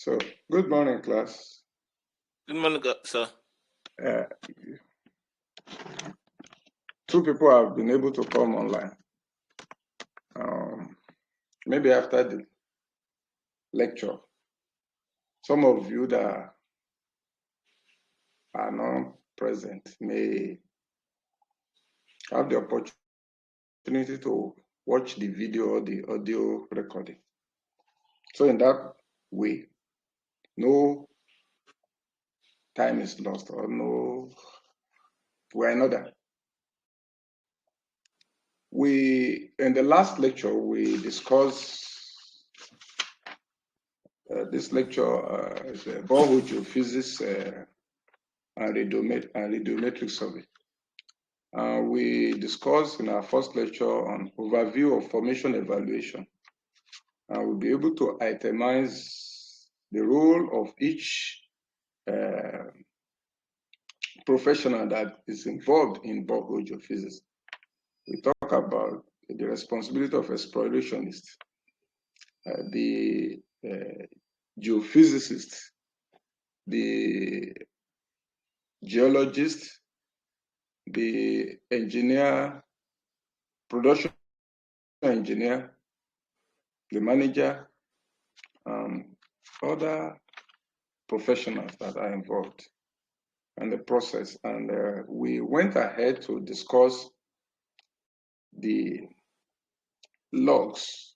So, good morning, class. Good morning, sir. Two people have been able to come online. Maybe after the lecture, some of you that are not present may have the opportunity to watch the video or the audio recording. So in that way, no time is lost or no way another. In the last lecture, we discussed this lecture is borehole geophysics and radiometric survey. We discussed in our first lecture on overview of formation evaluation. And we'll be able to itemize the role of each professional that is involved in borehole geophysics. We talk about the responsibility of explorationists, the geophysicists, the geologist, the engineer, production engineer, the manager, and other professionals that are involved in the process. And we went ahead to discuss the logs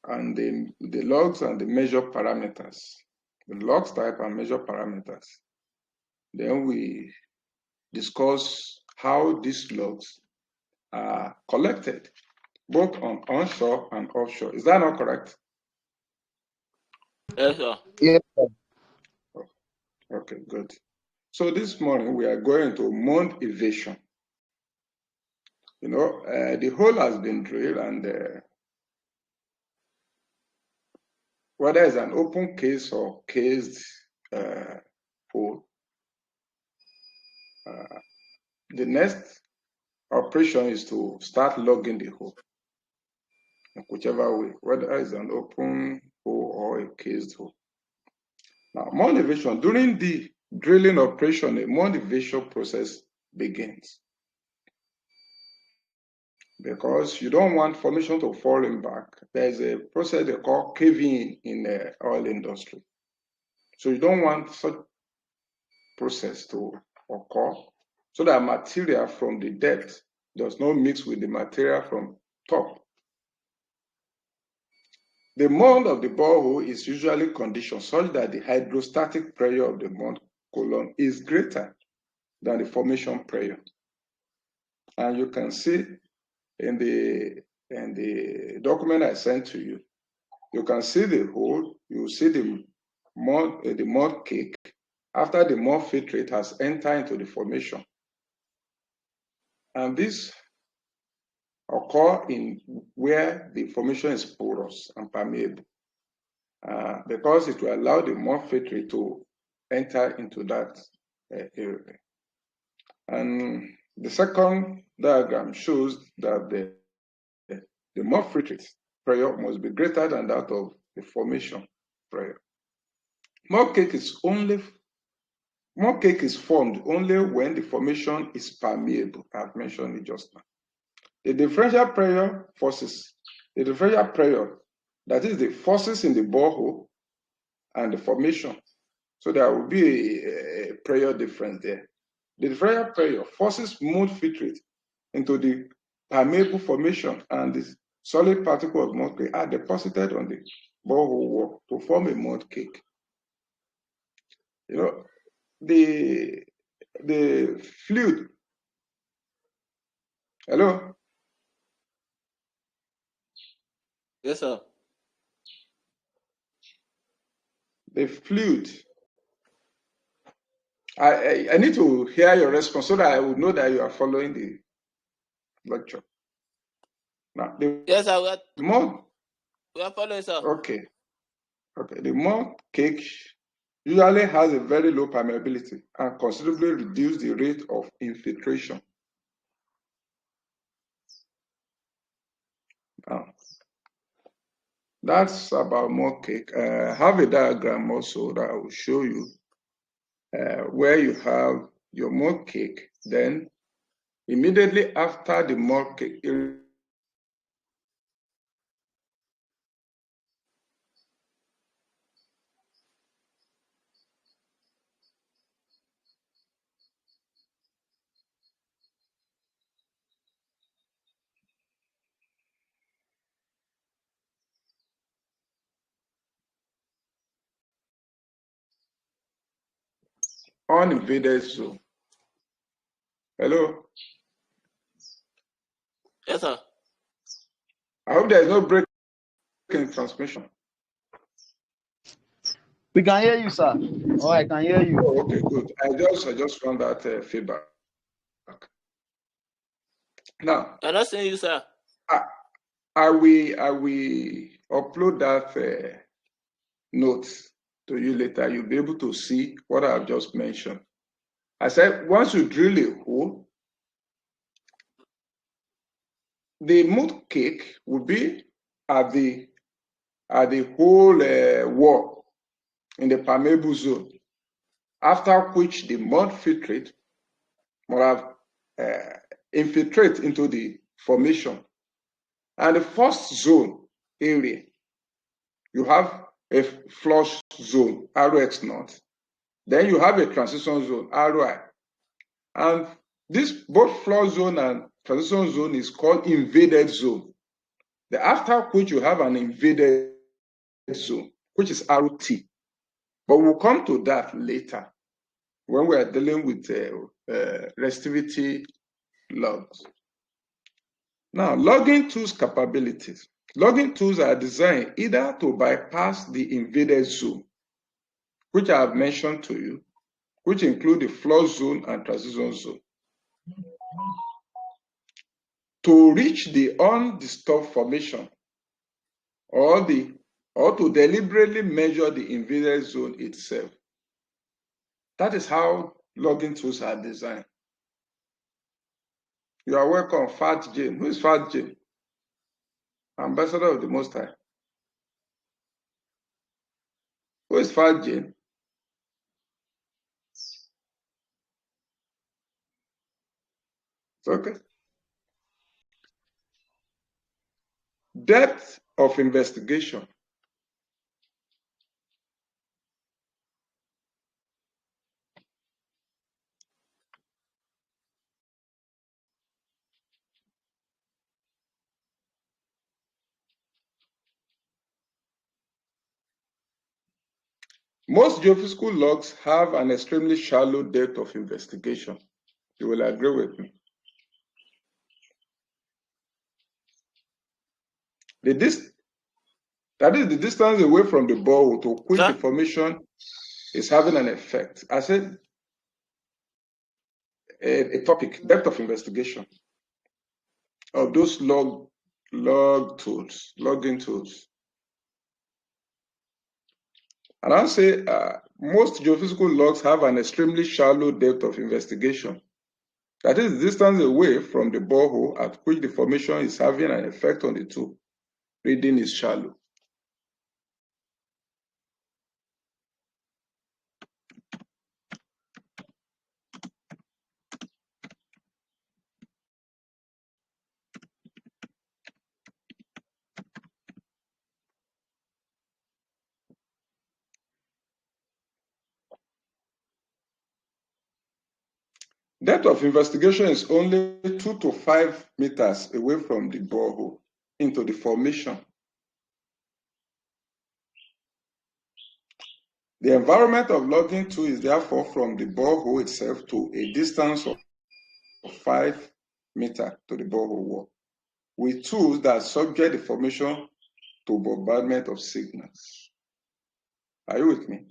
and the logs and the measure parameters, the logs type and measure parameters. Then we discuss how these logs are collected, both on onshore and offshore. Is that not correct? Yes, sir. Yes, sir. Okay, good. So this morning we are going to mount evasion. You know, the hole has been drilled, and whether it's an open case or cased hole, the next operation is to start logging the hole, whichever way, whether it's an open hole or a cased hole. Now, mount evasion, during the drilling operation, a mount evasion process begins, because you don't want formation to fall in back. There's a process they call caving in the oil industry. So you don't want such process to occur, so that material from the depth does not mix with the material from top. The mount of the borehole is usually conditioned such that the hydrostatic pressure of the mount column is greater than the formation pressure. And you can see in the document I sent to you, you can see the hole, you see the mud cake after the mud filtrate has entered into the formation. And this occur in where the formation is porous and permeable, because it will allow the mud filtrate to enter into that area. And the second diagram shows that the mud filtrate pressure must be greater than that of the formation pressure. Mud cake is formed only when the formation is permeable. I've mentioned it just now. The differential pressure forces, the differential pressure, that is the forces in the borehole and the formation. So there will be a pressure difference there. The differential pressure forces mud filtrate into the permeable formation, and the solid particles of mud cake are deposited on the borehole wall to form a mud cake. You know, the fluid. Hello? Yes, sir. The fluid. I need to hear your response so that I would know that you are following the lecture. Now, Yes, sir. We are following, sir. Okay. The mud cake usually has a very low permeability and considerably reduce the rate of infiltration. Now, That's about mud cake. I have a diagram also that I will show you where you have your mud cake. Then immediately after the mud cake, uninvaded zone. Hello? Yes, sir. I hope there is no break in transmission. We can hear you, sir. Oh, I can hear you. Oh, okay, good. I just found that feedback. Now, I'm not seeing you, sir. I will upload that note to you later. You'll be able to see what I've just mentioned. I said once you drill a hole, the mud cake will be at the whole wall in the permeable zone. After which the mud filtrate will have infiltrate into the formation. And the first zone area, you have a flush zone, RX naught. Then you have a transition zone, RI. And this both flush zone and transition zone is called invaded zone. The after which you have an invaded zone, which is RT. But we'll come to that later when we are dealing with resistivity logs. Now, logging tools capabilities. Logging tools are designed either to bypass the invaded zone, which I have mentioned to you, which include the flush zone and transition zone, to reach the undisturbed formation or to deliberately measure the invaded zone itself. That is how logging tools are designed. You are welcome, Fat Jane. Who is Fat Jane? Ambassador of the Most High. Who is Fat Jane? It's okay. Depth of investigation. Most geophysical logs have an extremely shallow depth of investigation. You will agree with me. That is the distance away from the borehole to which the formation is having an effect. I said a topic, depth of investigation of those logging tools. And I'll say most geophysical logs have an extremely shallow depth of investigation. That is the distance away from the borehole at which the formation is having an effect on the tool. Reading is shallow. Depth of investigation is only 2 to 5 meters away from the borehole into the formation. The environment of logging tool is therefore from the borehole itself to a distance of 5 meters to the borehole wall, with tools that subject the formation to bombardment of signals. Are you with me?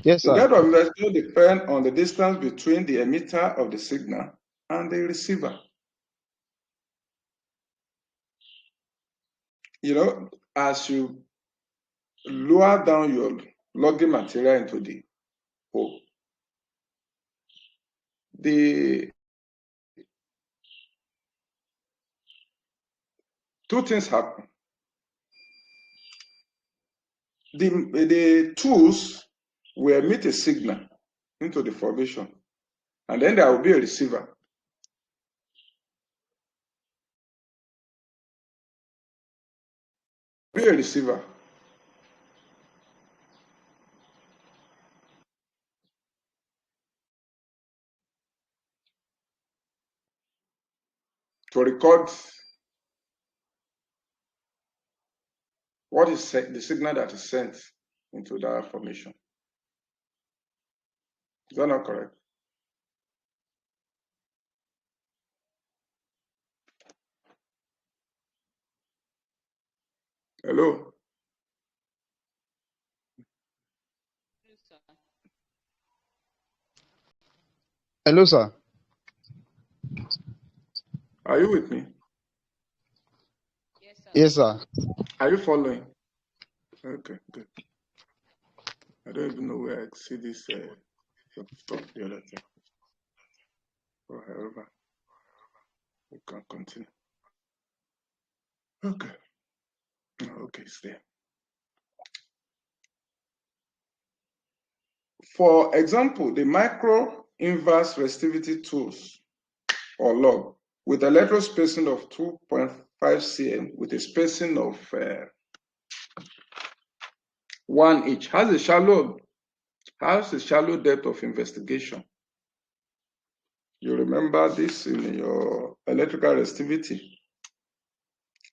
Yes, The sir. depth of investigation depends on the distance between the emitter of the signal and the receiver. You know, as you lower down your logging material into the hole, the two things happen. The tools will emit a signal into the formation, and then there will be a receiver. Be a receiver. To record what is the signal that is sent into that formation. Is that not correct? Hello? Hello, sir. Are you with me? Yes, sir. Are you following? Okay, good. I don't even know where I see this stuff the other thing. Or however, we can continue. Okay. Okay, it's there. For example, the micro inverse resistivity tools or log with electrode spacing of 2.5 cm with a spacing of 1 inch has a shallow depth of investigation. You remember this in your electrical resistivity.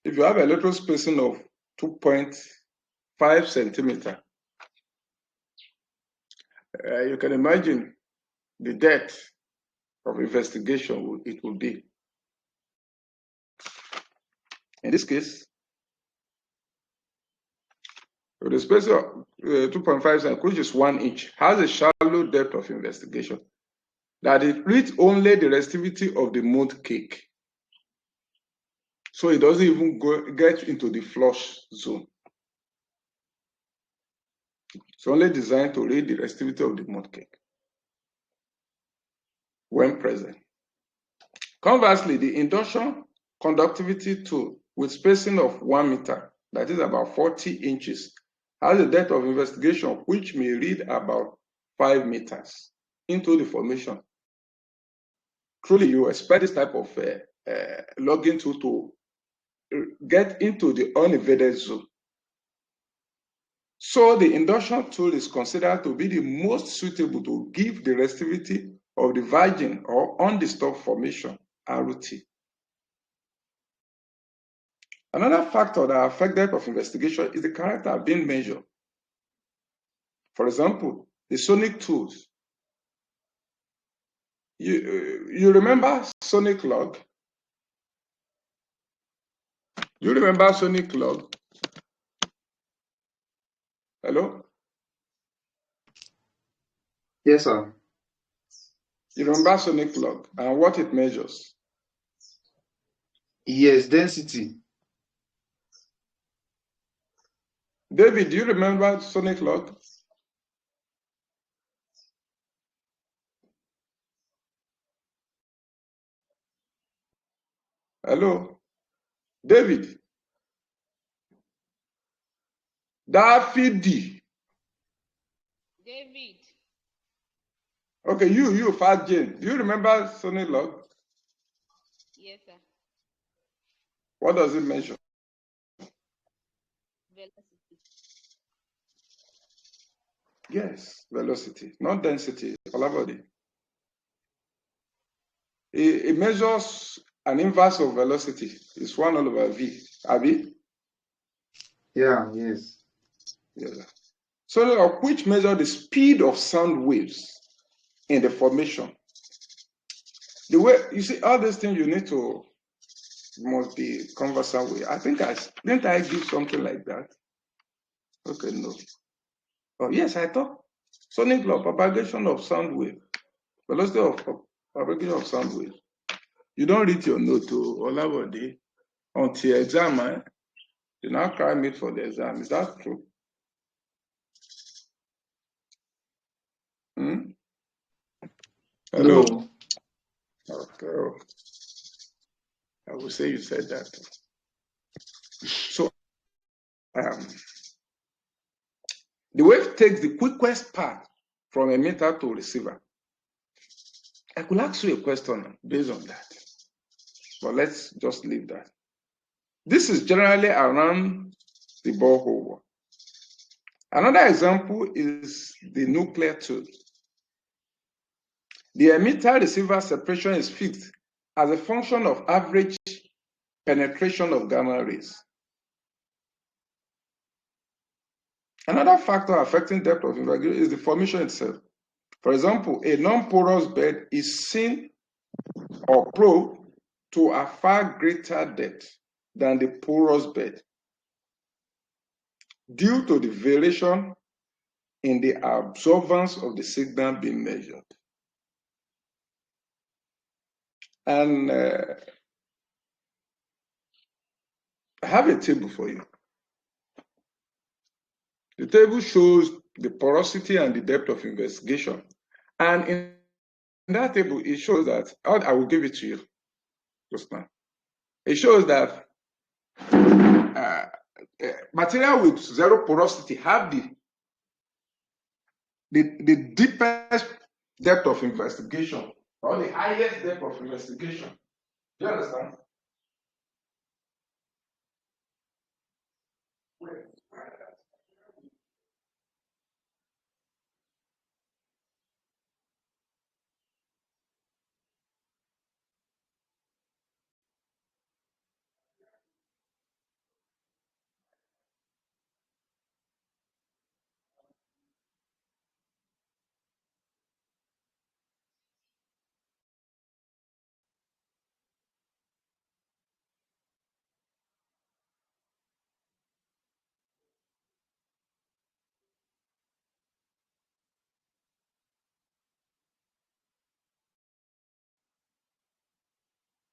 If you have electrode spacing of 2.5 centimeter, you can imagine the depth of investigation it will be. In this case, with the space of 2.5 cm, which is 1 inch, has a shallow depth of investigation that it reads only the resistivity of the mode cake. So it doesn't even get into the flush zone. It's only designed to read the resistivity of the mode cake when present. Conversely, the induction conductivity tool with spacing of 1 meter, that is about 40 inches, has a depth of investigation which may read about 5 meters into the formation. Truly, you expect this type of logging tool to get into the uninvaded zone. So the induction tool is considered to be the most suitable to give the resistivity of the virgin or undisturbed formation, ROT. Another factor that affects depth of investigation is the character being measured. For example, the sonic tools. You remember sonic log? You remember sonic log? Hello? Yes, sir. You remember sonic log and what it measures? Yes, density. David, do you remember sonic log? Hello? David? Daffy. David. Okay, you, Fat Jane. Do you remember sonic log? Yes, sir. What does it measure? Velocity. Yes, velocity, not density. It measures an inverse of velocity. It's 1 over v. Abi? Yeah, yes. Yes. So, which measure the speed of sound waves in the formation. The way you see all these things, must be conversant with. I think didn't I give something like that? Okay, no. Oh yes, I thought sonic law, propagation of sound wave, velocity of propagation of sound wave. You don't read your note to Olabode until exam. You now cry me for the exam. Is that true? Hmm? Hello. No. Okay. I will say you said that. takes the quickest path from emitter to receiver? I could ask you a question based on that, but let's just leave that. This is generally around the borehole. Another example is the nuclear tube. The emitter-receiver separation is fixed as a function of average penetration of gamma rays. Another factor affecting depth of investigation is the formation itself. For example, a non-porous bed is seen or probed to a far greater depth than the porous bed due to the variation in the absorbance of the signal being measured. And I have a table for you. The table shows the porosity and the depth of investigation. And in that table, it shows that, I will give it to you just now. It shows that material with zero porosity have the deepest depth of investigation, or the highest depth of investigation. Do you understand?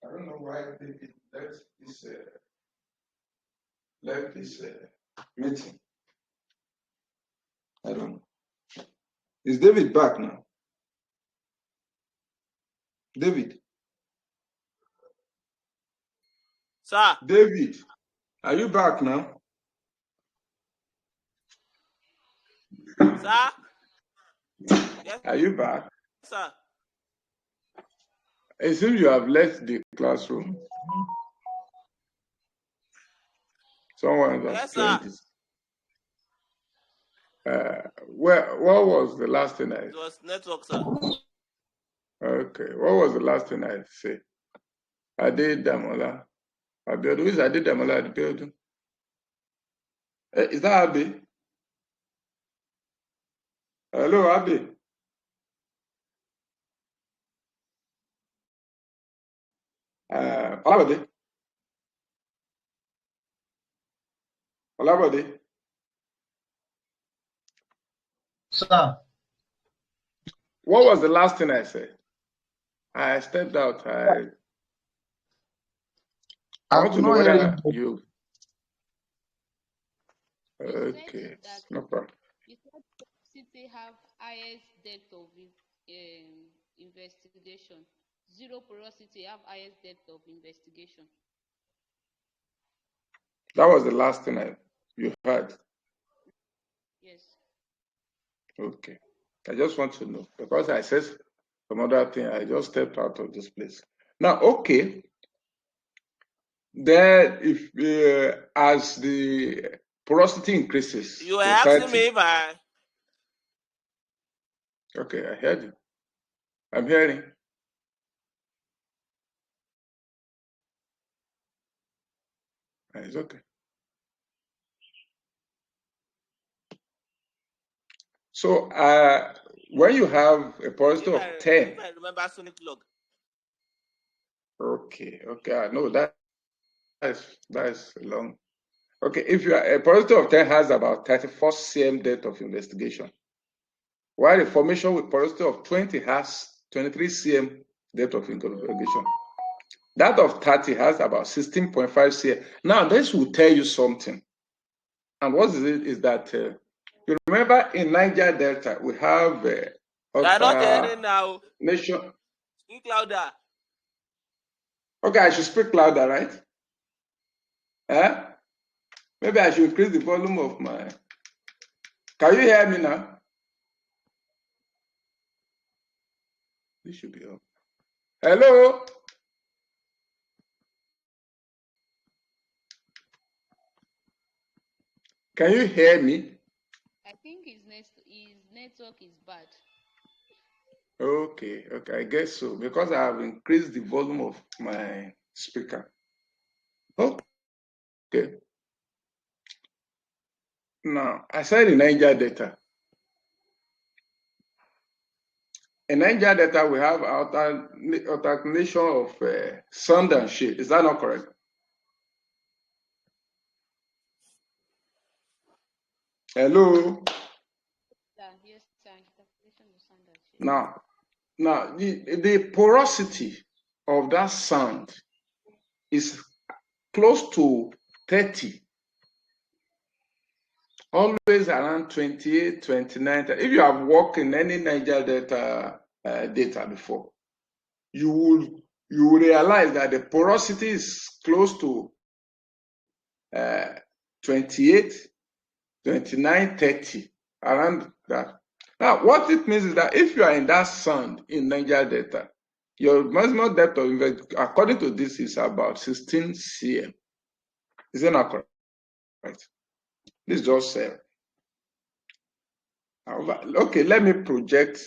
I don't know why David left this meeting. I don't know. Is David back now? David. Sir. David, are you back now? Sir. Yes. Are you back? Sir. It seems you have left the classroom. Someone has Yes, joined sir. this. What was the last thing I It was network, sir. Okay, what was the last thing I said? Ade Damola. Abiodun. Who is Ade Damola Abiodun? Is that Abi? Hello, Abi. Olabode. Olabode. Sir, What was the last thing I said? I stepped out. I want to know whether you. Okay, no problem. You said city have highest depth of investigation. Zero porosity have highest depth of investigation. That was the last thing you heard. Yes. Okay. I just want to know because I said some other thing. I just stepped out of this place. Now, okay. Then, if as the porosity increases, You were asking me if I. Okay, I heard you. I'm hearing. It's okay. So, when you have a porosity of 10, if I remember Sonic log. Okay, I know that's long. Okay, if you are a porosity of 10 has about 34 cm depth of investigation, while a formation with porosity of 20 has 23 cm depth of investigation. That of 30 has about 16.5 cm. Now, this will tell you something. And what is it? Is that you remember in Niger Delta we have I'm not hearing now. nation. Speak louder. Okay, I should speak louder, right? Maybe I should increase the volume of my. Can you hear me now? This should be up. Hello? Can you hear me? I think his network is bad. Okay, I guess so, because I have increased the volume of my speaker. Okay. Now, I said in Niger Delta. In Niger Delta, we have alternation of sun and shade. Is that not correct? Hello? Yes, sir. Interpretation of sound and shape. Now, the porosity of that sand is close to 30, always around 28, 29. If you have worked in any Niger Delta data before, you will realize that the porosity is close to 28, 29, 30, around that. Now, what it means is that if you are in that sand in Niger Delta, your maximum depth of investment, according to this, is about 16 cm. Is it not correct? Right. This is just okay, let me project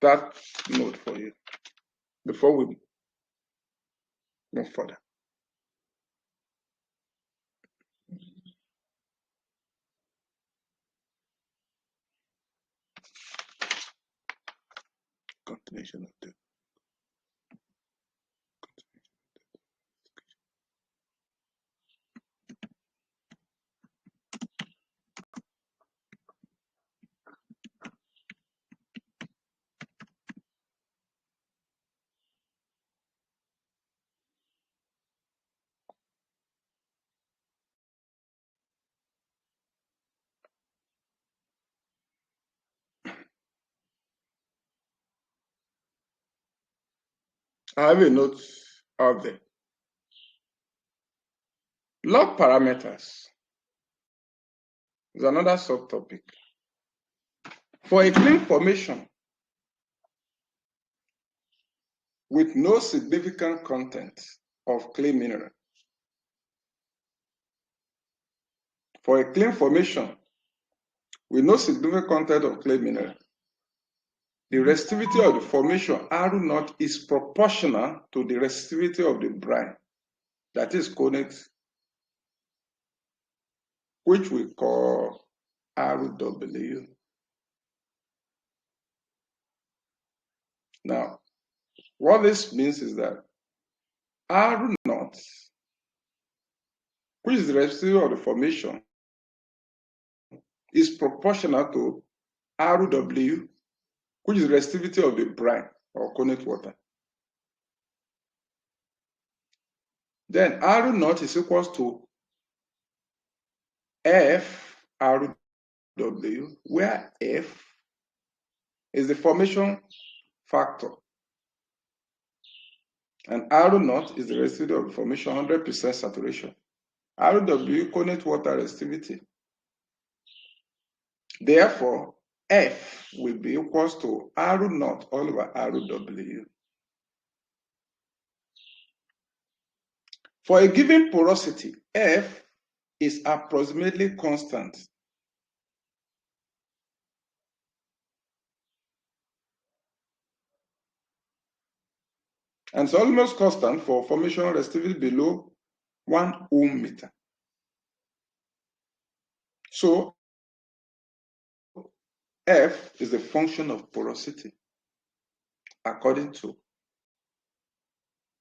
that node for you before we move further. Continuation of the I have a note out there. Log parameters is another subtopic. For a clean formation with no significant content of clay mineral, for a clean formation with no significant content of clay mineral, the resistivity of the formation R0 is proportional to the resistivity of the brine, that is connect, which we call RW. Now, what this means is that R0, which is the resistivity of the formation, is proportional to RW, which is the resistivity of the brine or connect water. Then R0 is equals to F RW, where F is the formation factor and R0 is the resistivity of the formation, 100% saturation. RW connect water resistivity. Therefore, F will be equals to R0 all over RW. For a given porosity, F is approximately constant. And it's almost constant for formation resistivity below 1 ohm meter. So F is the function of porosity according to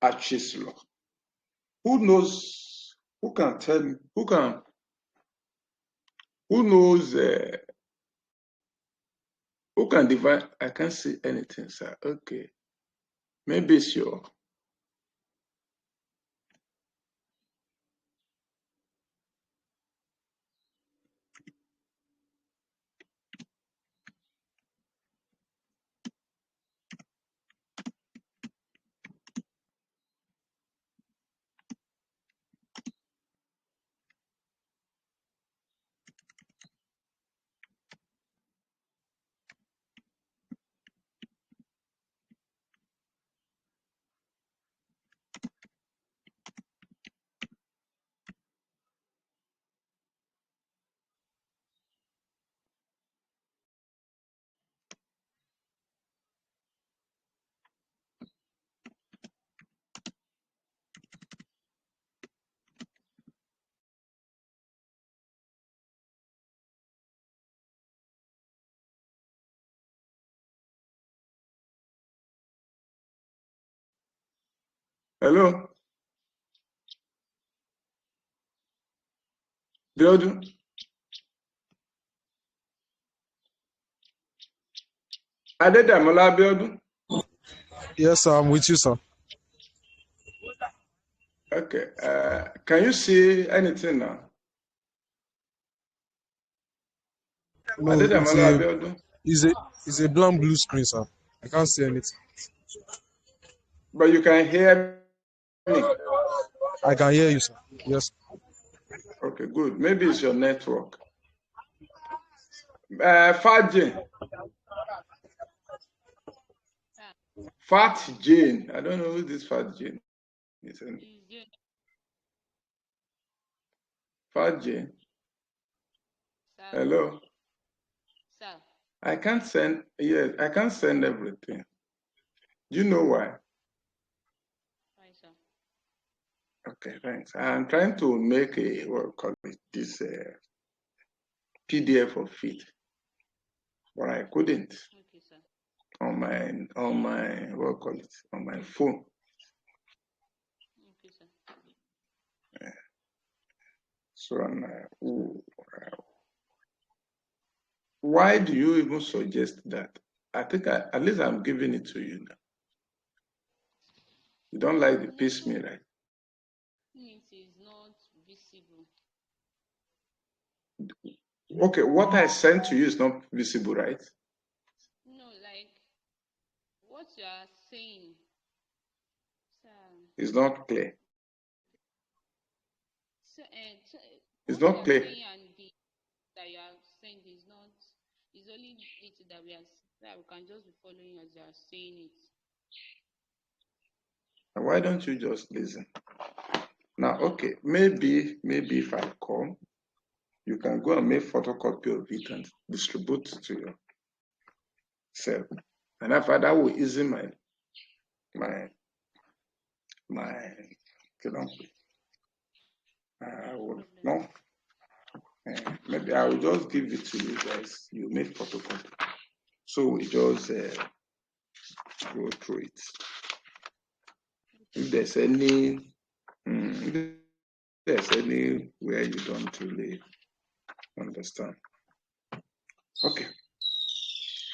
Archie's law. Who knows? Who can tell me? Who knows? Who can divide? I can't see anything, sir. Okay, maybe it's your. Hello? Biodu? Adedamola Biodu? Yes, sir, I'm with you, sir. Okay. Can you see anything now? No, Adedamola Biodu? it's a blank blue screen, sir. I can't see anything. But you can hear me. I can hear you, sir. Yes. Okay, good. Maybe it's your network. Fat Jane. Fat Jane. I don't know who this Fat Jane is. Fat Jane. Sir. Hello. Sir. I can't send. Yes, I can't send everything. Do you know why? Why, sir? Okay, thanks. I'm trying to make a this PDF of it, but I couldn't. Okay, sir. On my on my phone. Okay, sir. So why do you even suggest that? I think at least I'm giving it to you now. You don't like the piecemeal, right? It is not visible. Okay, what I sent to you is not visible, right? No, like what you are saying, sir. It's not clear. So, It's what not you clear. are saying and the that you are saying is not. It's only it that we can just be following as you are saying it. And why don't you just listen? Now, okay, maybe if I come, you can go and make photocopy of it and distribute it to yourself. And after that will easy my I will no. Maybe I will just give it to you guys. You make photocopy. So we just go through it. If there's any where you don't really understand. Okay.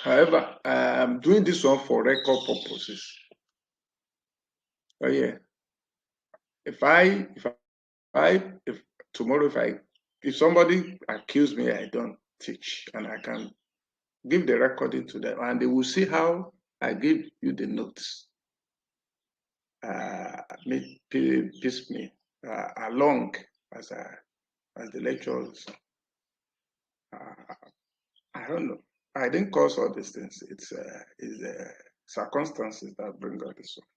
However, I'm doing this one for record purposes. Oh yeah. If tomorrow if somebody accuse me, I don't teach, and I can give the recording to them, and they will see how I give you the notes. Piece me along as the lectures. I don't know. I didn't cause all these things. It's circumstances that bring all this one.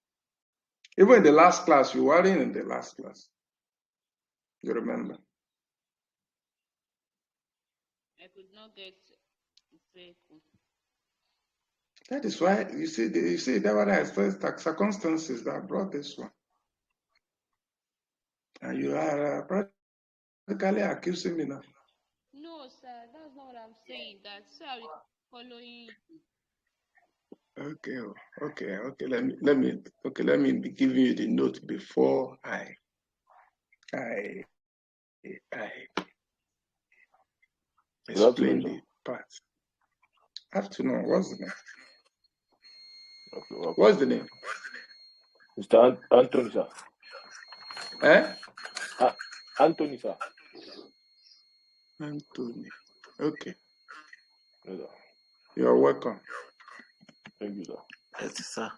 Even in the last class, you weren't in the last class. You remember? I could not get vehicle. That is why you see that what I expressed circumstances that brought this one. And you are practically accusing me now. No, sir, that's not what I'm saying. That's sir, we following. Okay. Let me be giving you the note before I explain the part. Afternoon, what's the name? Okay, what's the name? Mr. Anthony, sir. Anthony, sir. Anthony. Okay. Yes, sir. You're welcome. Thank you, sir. Yes, sir.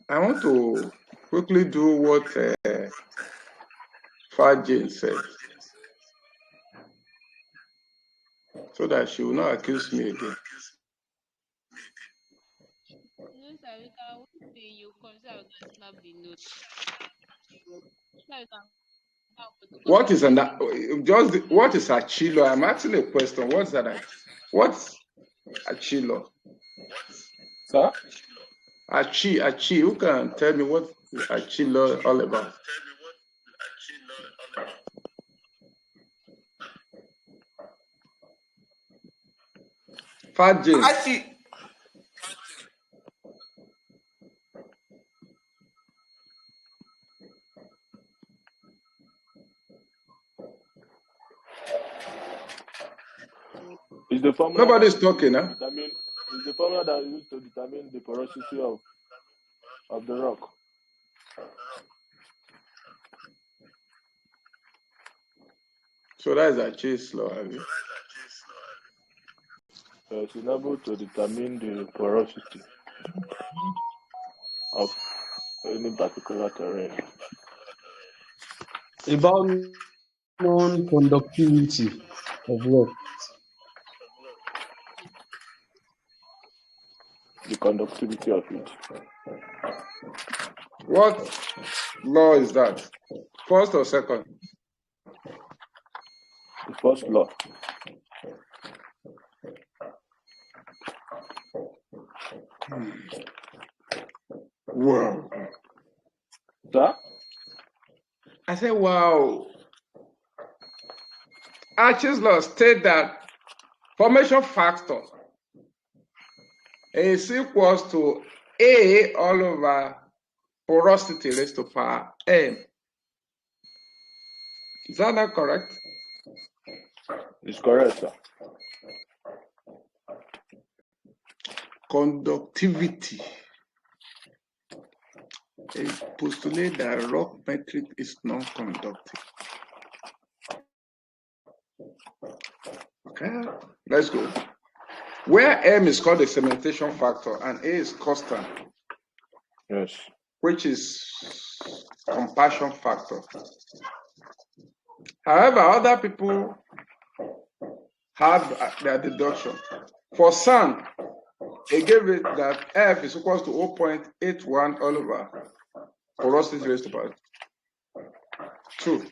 I want to quickly do what Fajin said, so that she will not accuse me again. No, sir, we can see you come, sir, we can snap the note. Sir, we can. What is what is Achilo? I'm asking a question. What's that? What's Achilo? Sir? Achi. Who can tell me what Achilo all about? Fat James. the formula Nobody's that is talking, used huh? to determine. It's the formula that is used to determine the porosity of the rock. So that is a chase law, have you? It's able to determine the porosity of any particular terrain. About non-conductivity of rock. The conductivity of it. What law is that? First or second? The first law. Wow. Sir? I said, wow. Archie's law state that formation factor is equals to A all over porosity raised to power M. Is that not correct? It's correct, sir. Conductivity. It postulates that rock metric is non-conductive. Okay, let's go. Where M is called the cementation factor and A is constant, Yes. which is compaction factor. However, other people have their deduction. For sand, it gave it that F is equal to 0.81 all over porosity raised to power 2.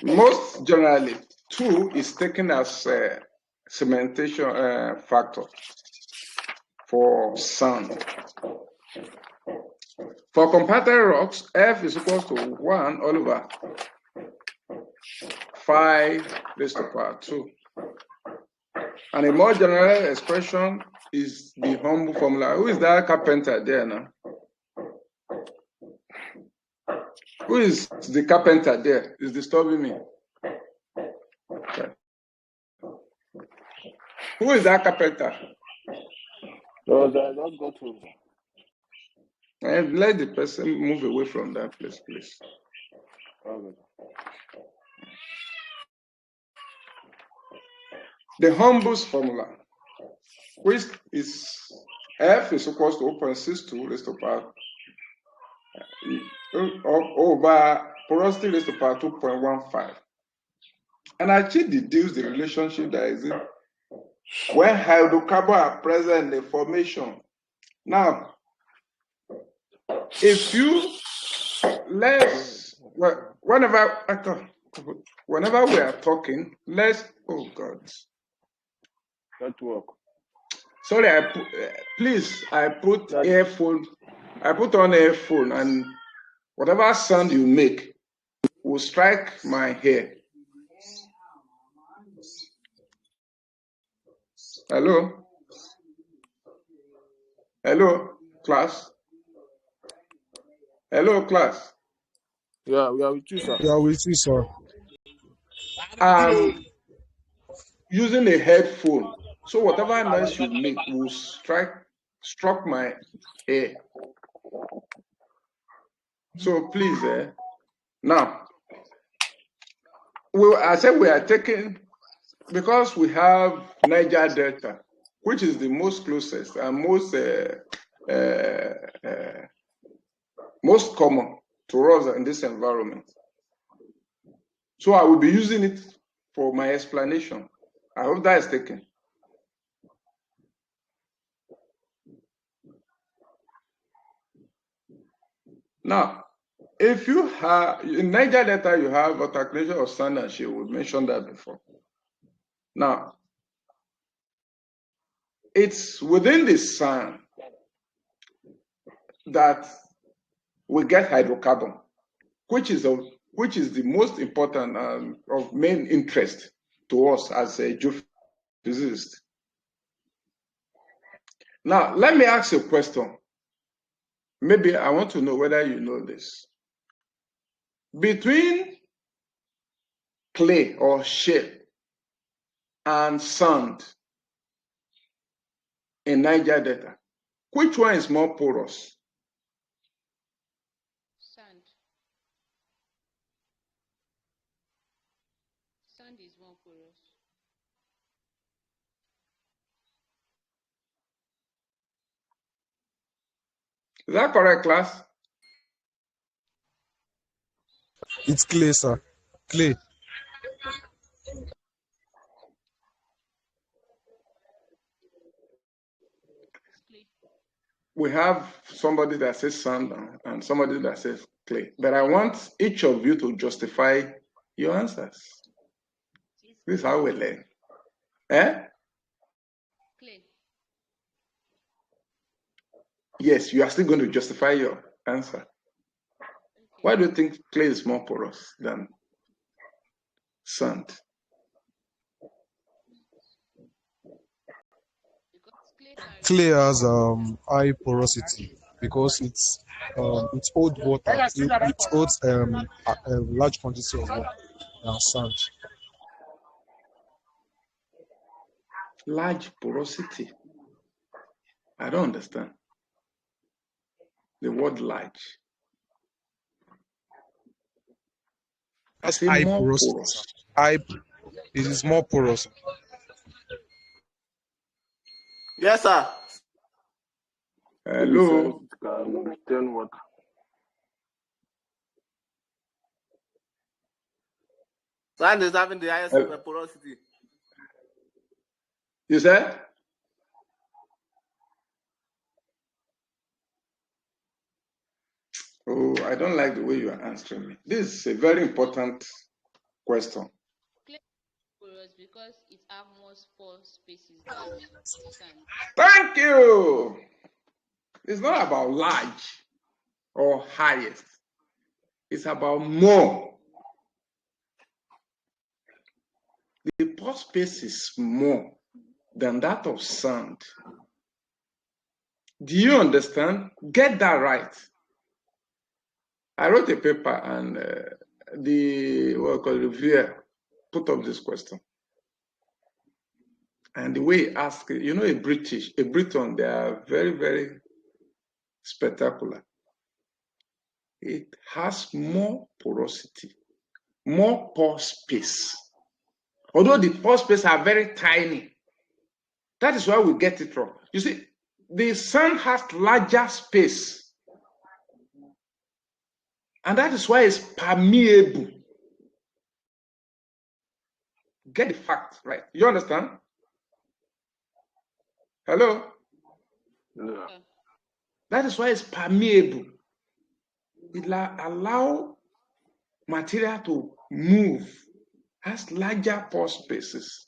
Most generally, 2 is taken as a cementation factor for sand. For compacted rocks, F is equal to 1 all over 5 raised to power 2. And a more general expression is the humble formula. Who is that carpenter there now? Who is the carpenter there? Is disturbing me. Okay. Who is that carpenter? So let's go to. And let the person move away from that place, please. Okay. The Humble's formula, which is F is equal to 0.62 raised to power over porosity raised to power 2.15. And I actually deduce the relationship that is in when hydrocarbons are present in the formation. Now, if you whenever we are talking, oh God. Network. Sorry, I put earphone. I put on earphone, and whatever sound you make will strike my hair. Hello? Hello, class? Hello, class? Yeah, we are with you, sir. Yeah, with you, sir. Using a headphone, so whatever noise you make will struck my hair. So please, now, I said we are taking, because we have Niger Delta, which is the most closest and most common to us in this environment. So I will be using it for my explanation. I hope that is taken. Now, if you have, in Niger Delta, you have alternation of sand and shale. We mentioned that before. Now, it's within the sand that we get hydrocarbon, which is the most important of main interest to us as a geophysicist. Now, let me ask you a question. Maybe I want to know whether you know this. Between clay or shale and sand, in Niger Delta. Which one is more porous? Sand. Sand is more porous. Is that correct, class? It's clay, sir. Clay. Clay. We have somebody that says sand and somebody that says clay. But I want each of you to justify your answers. This is how we learn. Eh? Clay. Yes, you are still going to justify your answer. Okay. Why do you think clay is more porous than sand? Because clay can Clay has high porosity because it holds water. It holds a large quantity of water than sand. Large porosity. I don't understand. The word large. I say High more porosity, porous. sir. It is more porous. Yes, sir. Hello. It can retain water. Sand is having the highest Hello. porosity. You said? Oh, I don't like the way you are answering me. This is a very important question. clay is porous because it has more pore spaces than sand. Thank you. It's not about large or highest. It's about more. The pore space is more than that of sand. Do you understand? Get that right. I wrote a paper and the reviewer put up this question. And the way he asked it, a Briton, they are very, very spectacular. It has more porosity, more pore space. Although the pore space are very tiny, that is why we get it wrong. You see, the sun has larger space, and that is why it's permeable. Get the fact right. You understand? Hello? Yeah. That is why it's permeable. It allows material to move, has larger pore spaces.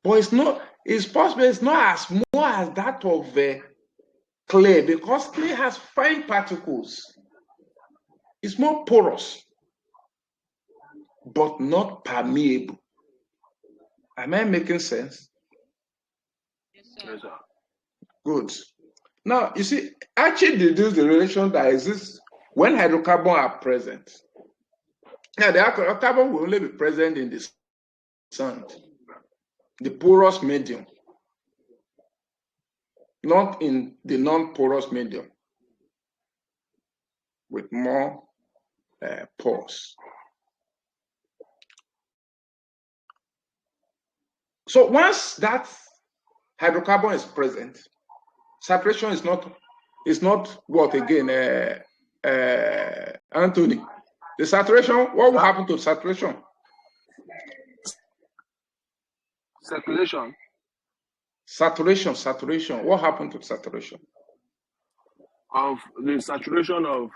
But its pore space is not as more as that of clay, because clay has fine particles. It's more porous, but not permeable. Am I making sense? Yes, sir. Yes, sir. Good. Now, you see, actually deduce the relation that exists when hydrocarbons are present. Now, the hydrocarbon will only be present in the sand, the porous medium, not in the non-porous medium with more pores. So once that hydrocarbon is present, saturation is not what again, Anthony? The saturation, what will happen to saturation? Circulation. Saturation. What happened to saturation? Of the saturation of.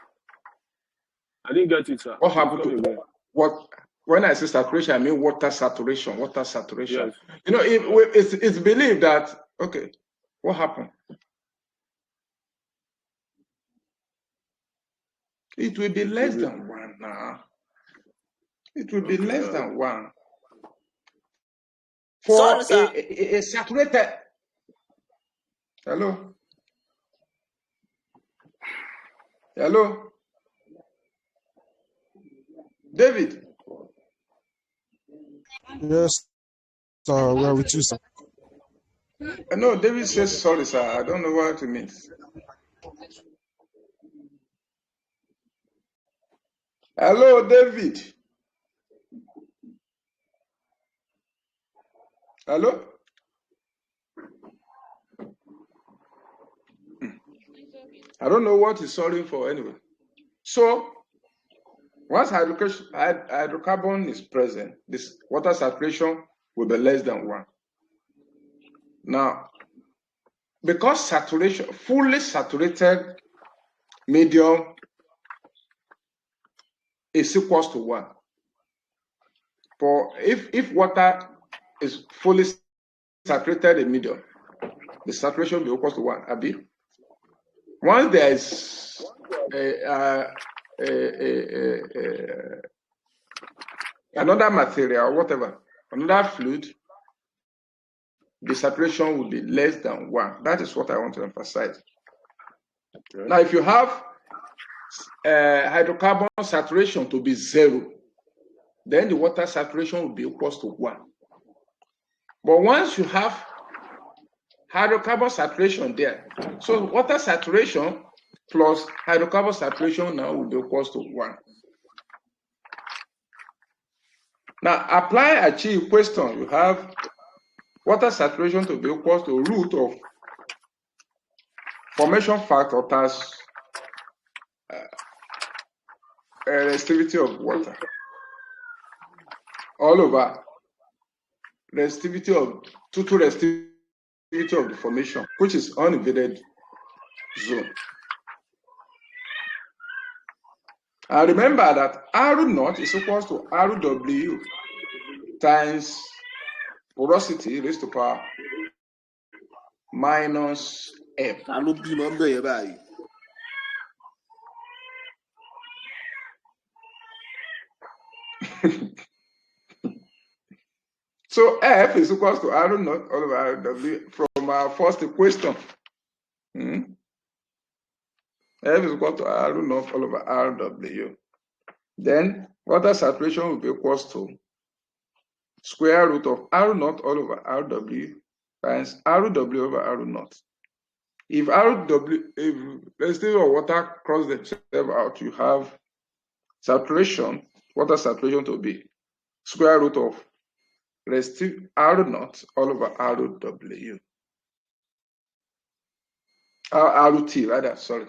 I didn't get it, sir. What happened Come to again. what? When I say saturation, I mean water saturation. Water saturation. Yes. It's believed that, okay, what happened? It will be less than 1 now. It will be less than 1. For Sorry, sir. a saturated. Hello? Hello? David? Yes, sir. We are with you, sir. No, David says sorry, sir. I don't know what it means. Hello, David. Hello? I don't know what he's sorry for anyway. So, once hydrocarbon is present, this water saturation will be less than 1. Now, because saturation, fully saturated medium is equals to 1. For if water is fully saturated in medium, the saturation will be equals to 1. Abi? Once there is another material, whatever, another fluid, the saturation will be less than 1. That is what I want to emphasize. Okay. Now, if you have hydrocarbon saturation to be 0, then the water saturation will be equals to 1. But once you have hydrocarbon saturation there, so water saturation plus hydrocarbon saturation now will be equals to 1. Now, apply achieve question. You have water saturation to be equals to root of formation factor times resistivity of water all over resistivity of total resistivity of the formation, which is uninvaded zone. And remember that R0 is equals to RW times porosity raised to power minus F. So F is equals to R0 all over RW from our first question. F is equal to R0 all over RW. Then water saturation will be equals to square root of R0 all over RW times RW over R0. If resistivity of water cross themselves out, you have saturation, water saturation to be square root of resistive R0 all over RW. RT rather, sorry.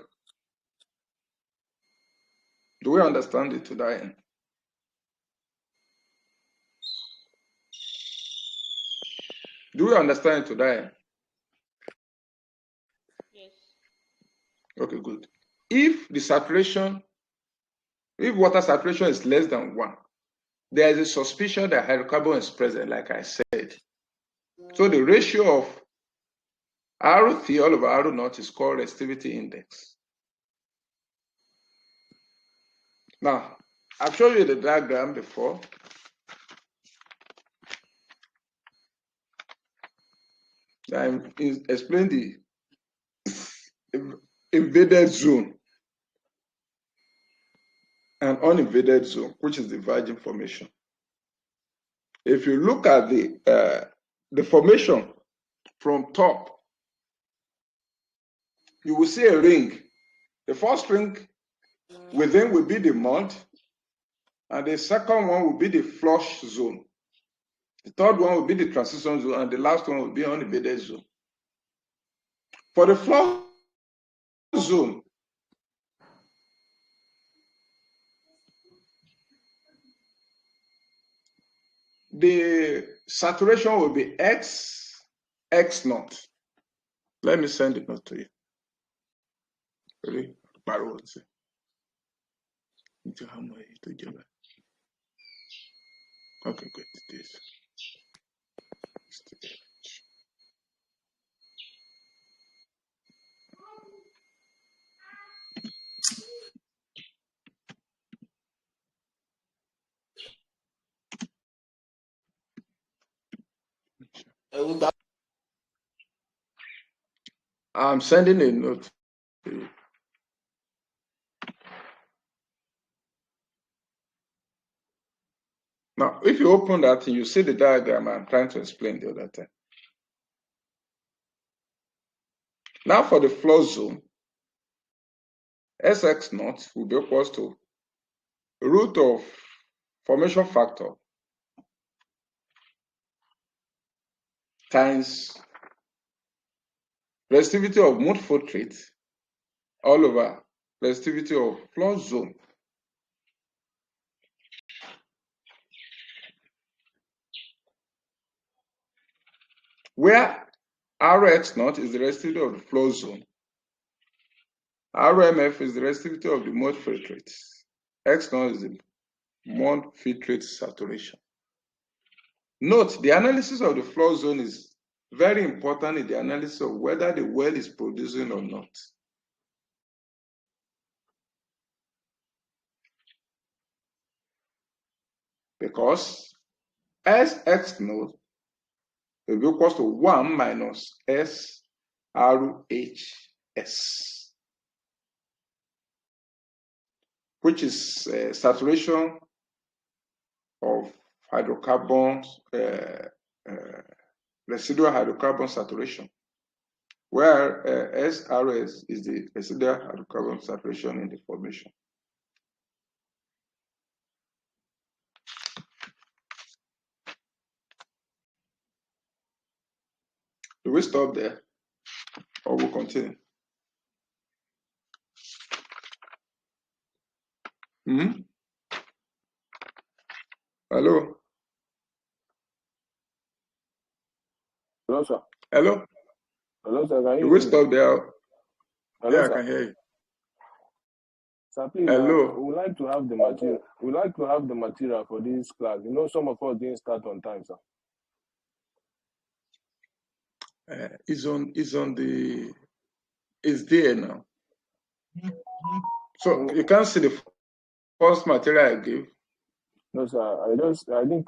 Do we understand it to that end? Do we understand it to that end? Yes. Okay, good. If water saturation is less than 1, there is a suspicion that hydrocarbon is present, like I said. So the ratio of RT all over R0 is called resistivity index. Now, I've shown you the diagram before. I'm explaining the invaded zone and uninvaded zone, which is the virgin formation. If you look at the formation from top, you will see a ring. The first ring within will be the mud, and the second one will be the flush zone. The third one will be the transition zone, and the last one will be uninvaded zone. For the flush zone, the saturation will be X naught. Let me send the note to you. Really? Okay, good. This. I'm sending a note to you. Now, if you open that, you see the diagram I'm trying to explain the other time. Now for the flow zone, Sx naught will be equals to root of formation factor times resistivity of mode float rate all over resistivity of flow zone. Where Rx naught is the resistivity of the flow zone, RMF is the resistivity of the mode float rate, X naught is the mode float rate saturation. Note, the analysis of the flow zone is very important in the analysis of whether the well is producing or not. Because Sx naught will be equals to 1 minus SRHS, which is saturation of hydrocarbons, residual hydrocarbon saturation, where SRS is the residual hydrocarbon saturation in the formation. Do we stop there or we'll continue? Hello? Hello, sir. Hello? Hello, sir. Can Do you we hear me? stop there? Hello, Yeah, I sir. can hear you. Sir, please, Hello? we would like to have the material. We would like to have the material for this class. You know, some of us didn't start on time, sir. It's there now. So you can't see the first material I gave. No, sir. I didn't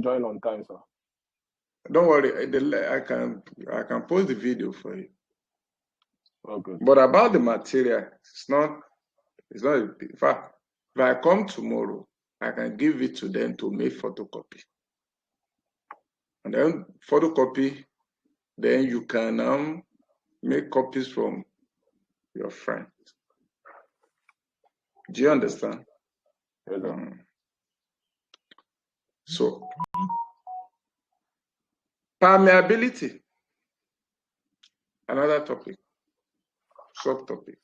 join on time, sir. Don't worry, I can post the video for you. Okay. But about the material, it's not. In fact, if I come tomorrow, I can give it to them to make photocopy, and then photocopy. Then you can make copies from your friends. Do you understand? Yes, sir. So, permeability, another topic, subtopic.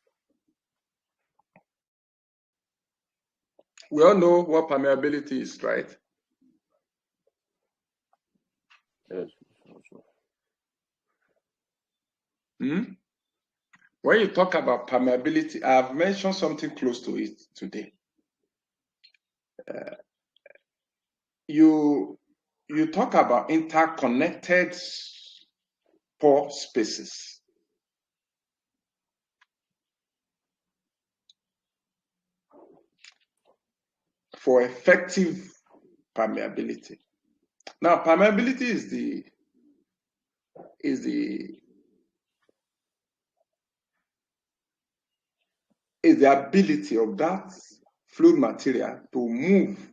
We all know what permeability is, right? Yes. When you talk about permeability, I have mentioned something close to it today. You talk about interconnected pore spaces. For effective permeability. Now, permeability is the ability of that fluid material to move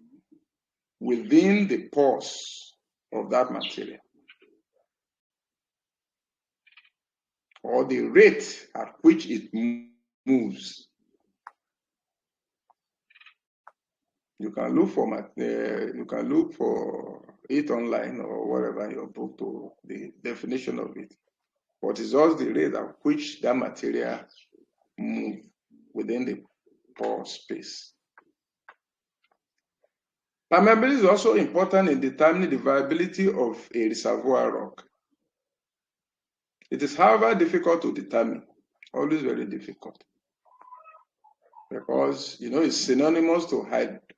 within the pores of that material, or the rate at which it moves. You can look for it online or wherever in your book to the definition of it. What is also the rate at which that material moves within the pore space. Permeability is also important in determining the viability of a reservoir rock. It is, however, difficult to determine, always very difficult, because it's synonymous to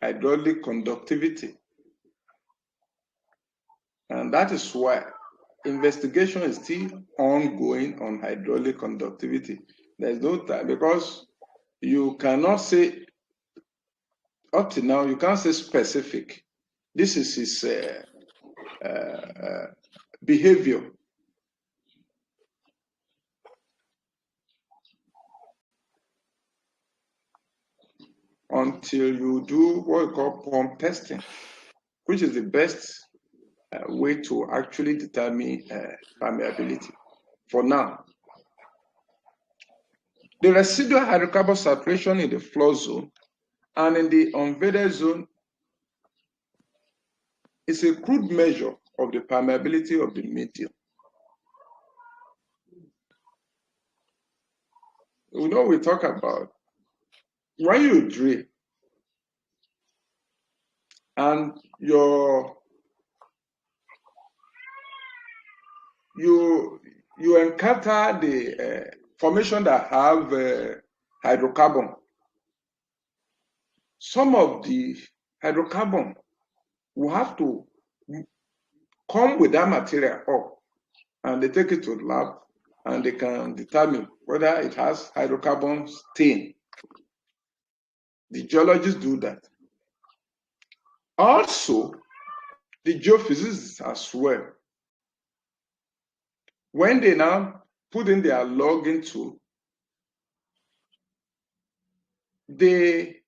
hydraulic conductivity, and that is why investigation is still ongoing on hydraulic conductivity. There's no time, because you cannot say up to now, you can't say specific. This is his behavior. Until you do what we call pump testing, which is the best way to actually determine permeability for now. The residual hydrocarbon saturation in the flow zone and in the unvaded zone is a crude measure of the permeability of the medium. We talk about when you drill and you encounter the formation that have hydrocarbon. Some of the hydrocarbon will have to come with that material up, and they take it to the lab, and they can determine whether it has hydrocarbon stain. The geologists do that. Also, the geophysicists as well. When they now put in their logging tool, they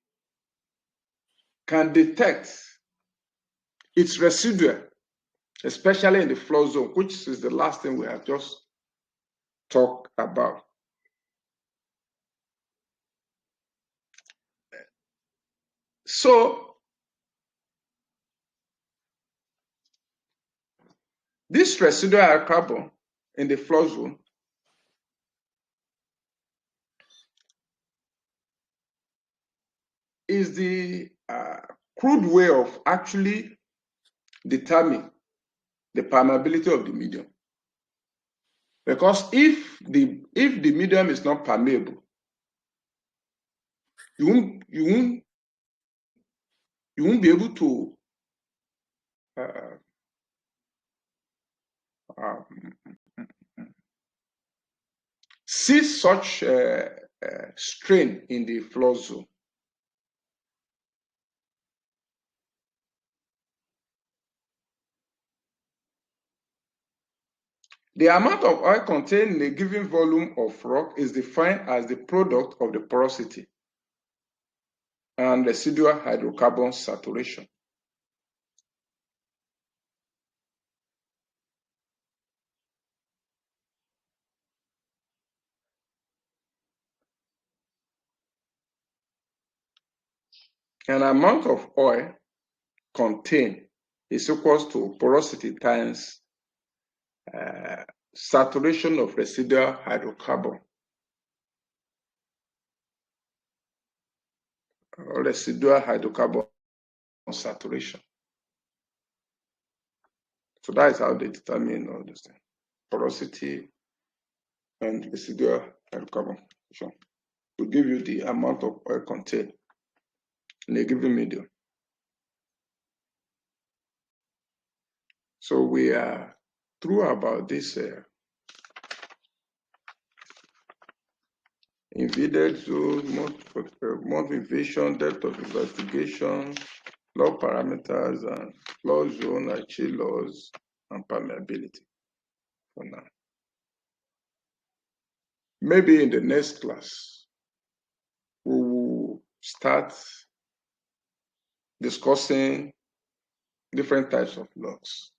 can detect its residual, especially in the flow zone, which is the last thing we have just talked about. So, this residual carbon in the flow zone is the crude way of actually determining the permeability of the medium. Because if the medium is not permeable, you won't be able to see such strain in the flow zone. The amount of oil contained in a given volume of rock is defined as the product of the porosity and residual hydrocarbon saturation. An amount of oil contained is equal to porosity times saturation of residual hydrocarbon or residual hydrocarbon saturation. So that is how they determine all this thing. Porosity and residual hydrocarbon to give you the amount of oil contained in a given medium. So we are through about this invaded zone, mode invasion, depth of investigation, law parameters, and flow zone, Archie laws, and permeability for now. Maybe in the next class, we will start discussing different types of logs.